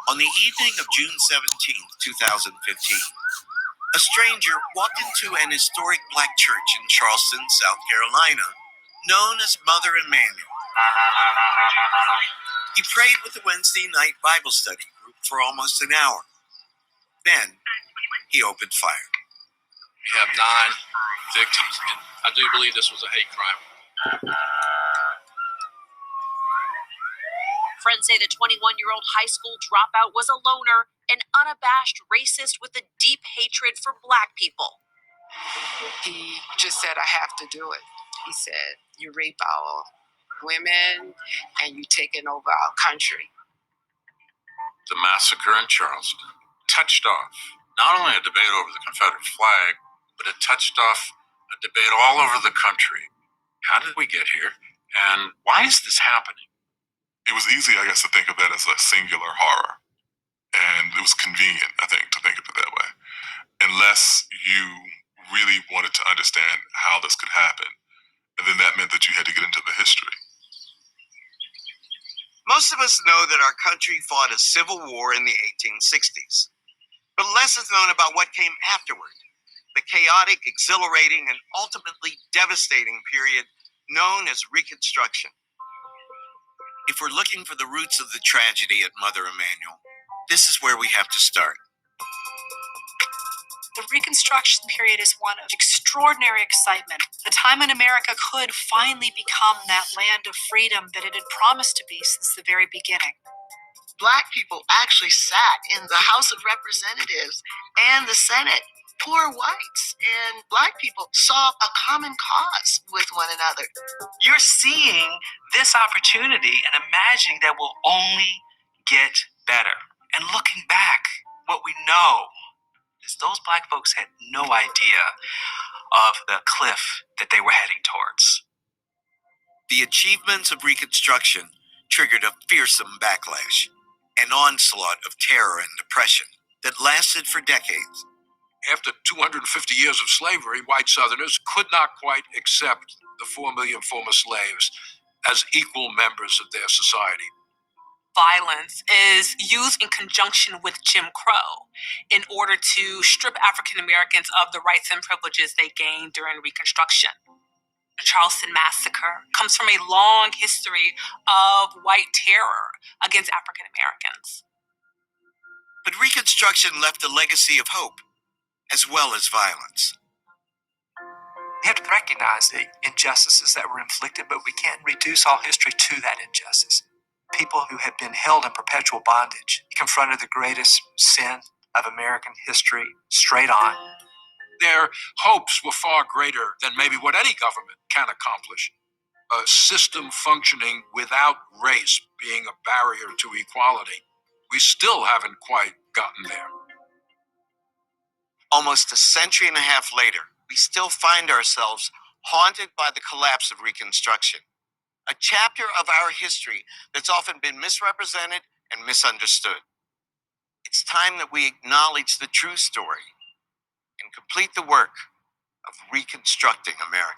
On the evening of June 17th, 2015, a stranger walked into an historic black church in Charleston, South Carolina, known as Mother Emanuel. He prayed with the Wednesday night Bible study group for almost an hour. Then, he opened fire. We have 9 victims, and I do believe this was a hate crime. Friends say the 21-year-old high school dropout was a loner, an unabashed racist with a deep hatred for black people. He just said, I have to do it. He said, you rape our women and you taking over our country. The massacre in Charleston touched off not only a debate over the Confederate flag, but it touched off a debate all over the country. How did we get here? And why is this happening? It was easy, I guess, to think of that as a singular horror. And it was convenient, I think, to think of it that way. Unless you really wanted to understand how this could happen. And then that meant that you had to get into the history. Most of us know that our country fought a civil war in the 1860s. But less is known about what came afterward, the chaotic, exhilarating, and ultimately devastating period known as Reconstruction. If we're looking for the roots of the tragedy at Mother Emanuel, this is where we have to start. The Reconstruction period is one of extraordinary excitement. The time when America could finally become that land of freedom that it had promised to be since the very beginning. Black people actually sat in the House of Representatives and the Senate. Poor whites and Black people saw a common cause with one another. You're seeing this opportunity and imagining that will only get better. And looking back, what we know is those Black folks had no idea of the cliff that they were heading towards. The achievements of Reconstruction triggered a fearsome backlash, an onslaught of terror and oppression that lasted for decades. After 250 years of slavery, white Southerners could not quite accept the 4 million former slaves as equal members of their society. Violence is used in conjunction with Jim Crow in order to strip African Americans of the rights and privileges they gained during Reconstruction. The Charleston Massacre comes from a long history of white terror against African Americans. But Reconstruction left a legacy of hope, as well as violence. We have to recognize the injustices that were inflicted, but we can't reduce all history to that injustice. People who have been held in perpetual bondage confronted the greatest sin of American history straight on. Their hopes were far greater than maybe what any government can accomplish. A system functioning without race being a barrier to equality. We still haven't quite gotten there. Almost a century and a half later, we still find ourselves haunted by the collapse of Reconstruction, a chapter of our history that's often been misrepresented and misunderstood. It's time that we acknowledge the true story and complete the work of reconstructing America.